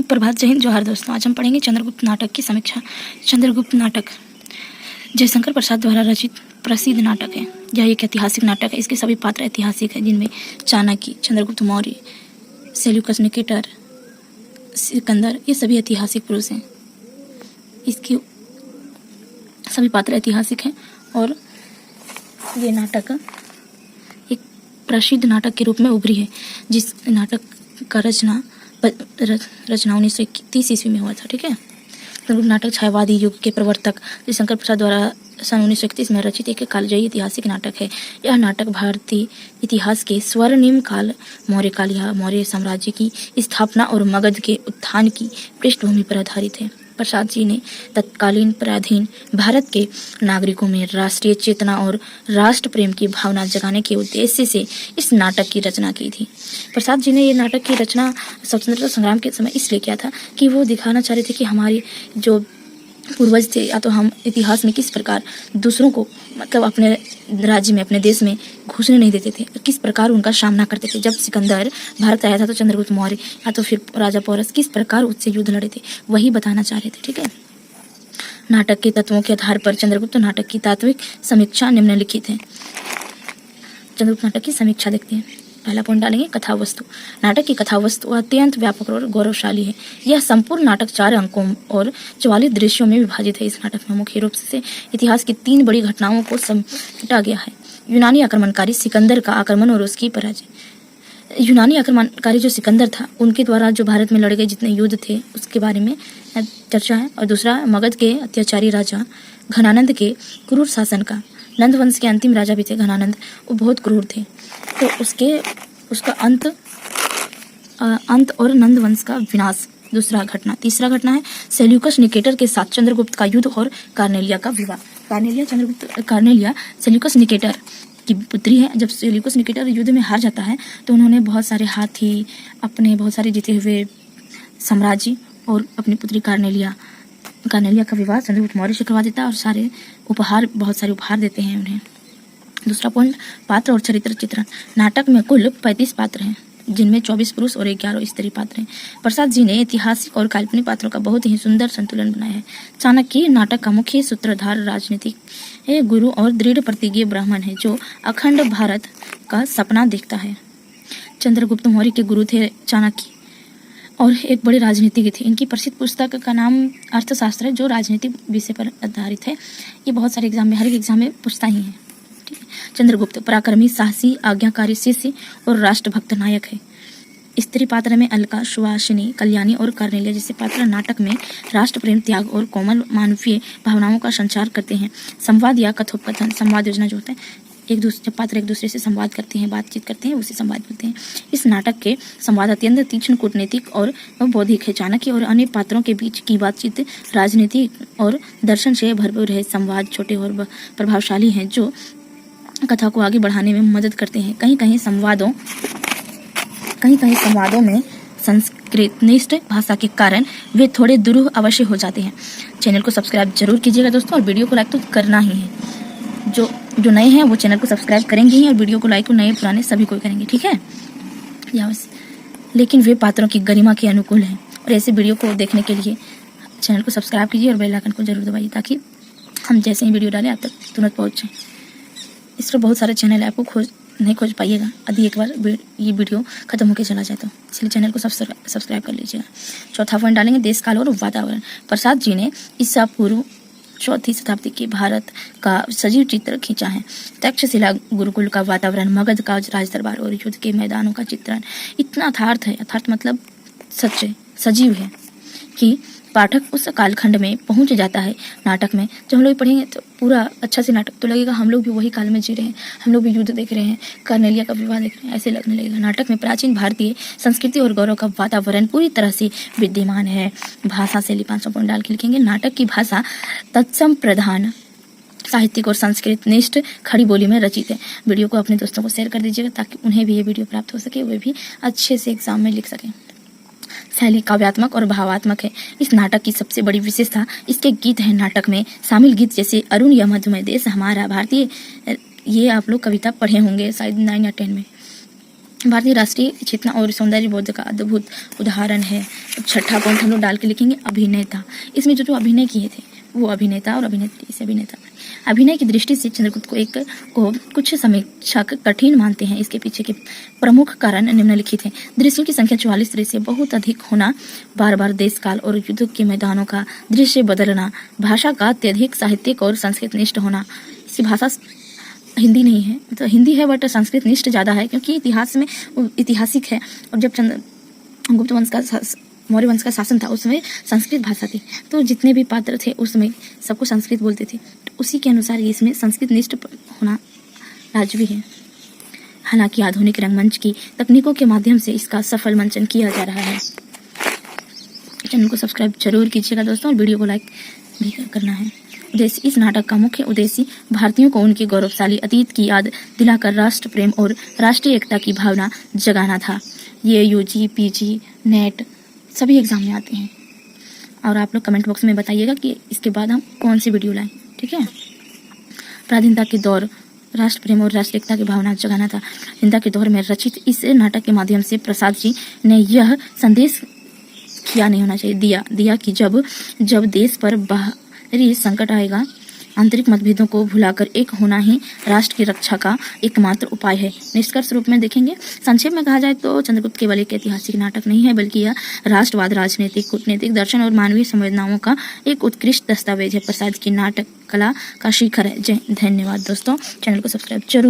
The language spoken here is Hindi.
सुप्रभात, जय हिंद, जोहार दोस्तों। आज हम पढ़ेंगे चंद्रगुप्त नाटक की समीक्षा। चंद्रगुप्त नाटक जयशंकर प्रसाद द्वारा रचित प्रसिद्ध नाटक है। यह एक ऐतिहासिक नाटक है। इसके सभी पात्र ऐतिहासिक हैं, जिनमें चाणक्य, चंद्रगुप्त मौर्य, सेल्यूकस निकेटर, सिकंदर, ये सभी ऐतिहासिक पुरुष हैं। इसके सभी पात्र ऐतिहासिक हैं और ये नाटक एक प्रसिद्ध नाटक के रूप में उभरी है, जिस नाटक का रचना 1931 ईस्वी में हुआ था। ठीक है। चंद्रगुप्त नाटक छायावादी युग के प्रवर्तक जयशंकर प्रसाद द्वारा सन 1931 में रचित एक कालजयी ऐतिहासिक नाटक है। यह नाटक भारतीय इतिहास के स्वर्णिम काल मौर्यकाल या मौर्य साम्राज्य की स्थापना और मगध के उत्थान की पृष्ठभूमि पर आधारित है। प्रसाद जी ने तत्कालीन पराधीन भारत के नागरिकों में राष्ट्रीय चेतना और राष्ट्र प्रेम की भावना जगाने के उद्देश्य से इस नाटक की रचना की थी। प्रसाद जी ने ये नाटक की रचना स्वतंत्रता संग्राम के समय इसलिए किया था कि वो दिखाना चाह रहे थे कि हमारी जो पूर्वज थे, या तो हम इतिहास में किस प्रकार दूसरों को मतलब अपने राज्य में, अपने देश में घुसने नहीं देते थे, किस प्रकार उनका सामना करते थे। जब सिकंदर भारत आया था तो चंद्रगुप्त मौर्य या तो फिर राजा पोरस किस प्रकार उससे युद्ध लड़े थे, वही बताना चाह रहे थे। ठीक है। नाटक के तत्वों के आधार पर चंद्रगुप्त नाटक की तात्विक समीक्षा निम्नलिखित है। चंद्रगुप्त नाटक की समीक्षा देखते हैं। पहला पॉइंट डालेंगे, कथा वस्तु। नाटक की कथा वस्तु अत्यंत व्यापक और गौरवशाली है। यह संपूर्ण नाटक 4 अंकों और 44 दृश्यों में विभाजित है। इस नाटक में मुख्य रूप से इतिहास की 3 बड़ी घटनाओं को समेटा गया है। यूनानी आक्रमणकारी सिकंदर का आक्रमण और उसकी पराजय। यूनानी आक्रमणकारी जो सिकंदर था, उनके द्वारा जो भारत में लड़े गए जितने युद्ध थे उसके बारे में चर्चा है। और दूसरा, मगध के अत्याचारी राजा घनानंद के क्रूर शासन का। नंद वंश के अंतिम राजा भी थे घनानंद, वो बहुत क्रूर थे, तो उसका अंत और नंद वंश का विनाश। दूसरा घटना। तीसरा घटना है सेल्यूकस निकेटर के साथ चंद्रगुप्त का युद्ध और कार्नेलिया का विवाह। कार्नेलिया सेल्यूकस निकेटर की पुत्री है। जब सेल्यूकस निकेटर युद्ध में हार जाता है तो उन्होंने बहुत सारे हाथी, अपने बहुत सारे जीते हुए साम्राज्य और अपनी पुत्री कार्नेलिया का विवाह चंद्रगुप्त मौर्य से करवा देता है और बहुत सारे उपहार देते हैं उन्हें। दूसरा पॉइंट, पात्र और चरित्र चित्रण। नाटक में कुल 35 पात्र हैं, जिनमें 24 पुरुष और 11 स्त्री पात्र हैं। प्रसाद जी ने ऐतिहासिक और काल्पनिक पात्रों का बहुत ही सुंदर संतुलन बनाया है। चाणक्य नाटक का मुख्य सूत्रधार राजनीतिक गुरु और दृढ़ प्रतिज्ञ ब्राह्मण है, जो अखंड भारत का सपना देखता है। चंद्रगुप्त मौर्य के गुरु थे चाणक्य और एक बड़े राजनीतिज्ञ थे। इनकी प्रसिद्ध पुस्तक का नाम अर्थशास्त्र है, जो राजनीतिक विषय पर आधारित है। ये बहुत सारे एग्जाम में, हर एक एग्जाम में पूछता ही है। चंद्रगुप्त पराक्रमी, साहसी, आज्ञाकारी शिष्य और राष्ट्रभक्त नायक है। स्त्री पात्र में अलका, सुहासिनी, कल्याणी और कार्नेलिया जैसे पात्र नाटक में राष्ट्र प्रेम, त्याग और कोमल मानवीय भावनाओं का संचार करते हैं। संवाद या कथोपकथन, संवाद योजना जो होता है, जब पात्र एक दूसरे से संवाद करते हैं, बातचीत करते हैं, उसे संवाद बोलते हैं। इस नाटक के संवाद अत्यंत तीक्ष्ण, कूटनीतिक और बौद्धिक है। चाणक्य और अन्य पात्रों के बीच की बातचीत राजनीति और दर्शन से भरपूर है। संवाद छोटे और प्रभावशाली हैं, जो कथा को आगे बढ़ाने में मदद करते हैं। कहीं कहीं संवादों में संस्कृतनिष्ठ भाषा के कारण वे थोड़े दुरूह अवश्य हो जाते हैं। चैनल को सब्सक्राइब जरूर कीजिएगा दोस्तों, और वीडियो को लाइक तो करना ही है। जो नए हैं वो चैनल को सब्सक्राइब करेंगे ही, और वीडियो को लाइक, नए पुराने सभी को करेंगे। ठीक है। लेकिन वे पात्रों की गरिमा के अनुकूल हैं, और ऐसे वीडियो को देखने के लिए चैनल को सब्सक्राइब कीजिए और बेल आइकन को जरूर दबाइए, ताकि हम जैसे ही वीडियो डालें आप तक तुरंत पहुँच जाए। इस पर बहुत सारे चैनल है, आपको नहीं खोज पाइएगा यदि एक बार ये वीडियो खत्म होकर चला जाए तो, इसलिए चैनल को सब्सक्राइब कर लीजिएगा। चौथा पॉइंट डालेंगे, देश काल और वातावरण। प्रसाद जी ने ईसा पूर्व 4वीं शताब्दी के भारत का सजीव चित्र खींचा है। तक्षशिला गुरुकुल का वातावरण, मगध का राजदरबार और युद्ध के मैदानों का चित्रण इतना यथार्थ मतलब सच्चे सजीव है कि पाठक उस कालखंड में पहुंच जाता है। नाटक में जब हम लोग पढ़ेंगे तो पूरा अच्छा से नाटक तो लगेगा, हम लोग भी वही काल में जी रहे हैं, हम लोग भी युद्ध देख रहे हैं, कार्नेलिया का विवाह देख रहे हैं, ऐसे लगने लगेगा। नाटक में प्राचीन भारतीय संस्कृति और गौरव का वातावरण पूरी तरह से विद्यमान है। भाषा शैली 500 पॉइंट डाल के लिखेंगे। नाटक की भाषा तत्सम प्रधान, साहित्यिक और संस्कृतनिष्ठ खड़ी बोली में रचित है। वीडियो को अपने दोस्तों को शेयर कर दीजिएगा, ताकि उन्हें भी ये वीडियो प्राप्त हो सके, वे भी अच्छे से एग्जाम में लिख सकें। शैली काव्यात्मक और भावात्मक है। इस नाटक की सबसे बड़ी विशेषता इसके गीत हैं। नाटक में शामिल गीत जैसे अरुण या मधुमय, देश हमारा, भारतीय, ये आप लोग कविता पढ़े होंगे शायद 9 या 10 में। भारतीय राष्ट्रीय चेतना और सौंदर्य बोध का अद्भुत उदाहरण है। छठा पॉइंट हम लोग डाल के लिखेंगे अभिनेता। इसमें जो अभिनय किए थे वो अभिनेता और अभिनेत्री से अभिनेता। अभिनय की दृष्टि से चंद्रगुप्त को कुछ समीक्षक कठिन मानते हैं। इसके पीछे के प्रमुख कारण निम्नलिखित हैं। दृश्यों की संख्या 44 दृश्य बहुत अधिक होना, बार बार देश काल और युद्ध के मैदानों का दृश्य बदलना, भाषा का अत्यधिक साहित्यिक और संस्कृत निष्ठ होना। इसकी भाषा हिंदी नहीं है, तो हिंदी है बट संस्कृत निष्ठ ज़्यादा है, क्योंकि इतिहास में ऐतिहासिक है। और जब गुप्त वंश का मौर्य वंश का शासन था उस समय संस्कृत भाषा थी, तो जितने भी पात्र थे उस समय सबको संस्कृत बोलते थे। तो उसी के अनुसार ये इसमें संस्कृत निष्ठ होना लाजमी है। हालांकि आधुनिक रंगमंच की तकनीकों के माध्यम से इसका सफल मंचन किया जा रहा है। चैनल को सब्सक्राइब जरूर कीजिएगा दोस्तों, और वीडियो को लाइक भी करना है। उद्देश्य, इस नाटक का मुख्य उद्देश्य भारतीयों को उनके गौरवशाली अतीत की याद दिलाकर राष्ट्र प्रेम और राष्ट्रीय एकता की भावना जगाना था। ये यूजी, पीजी, नेट सभी एग्जाम में आते हैं, और आप लोग कमेंट बॉक्स में बताइएगा कि इसके बाद हम कौन सी वीडियो लाएं, ठीक है। प्राधीनता के दौर, राष्ट्र प्रेम और राष्ट्रीय एकता की भावना जगाना था। प्राधीनता के दौर में रचित इस नाटक के माध्यम से प्रसाद जी ने यह संदेश किया नहीं होना चाहिए दिया कि जब देश पर बाहरी संकट आएगा, आंतरिक मतभेदों को भुलाकर एक होना ही राष्ट्र की रक्षा का एकमात्र उपाय है। निष्कर्ष रूप में देखेंगे, संक्षेप में कहा जाए तो चंद्रगुप्त केवल एक ऐतिहासिक नाटक नहीं है, बल्कि यह राष्ट्रवाद, राजनीतिक, कूटनीतिक, दर्शन और मानवीय संवेदनाओं का एक उत्कृष्ट दस्तावेज है। प्रसाद की नाटक कला का शिखर है। धन्यवाद दोस्तों, चैनल को सब्सक्राइब जरूर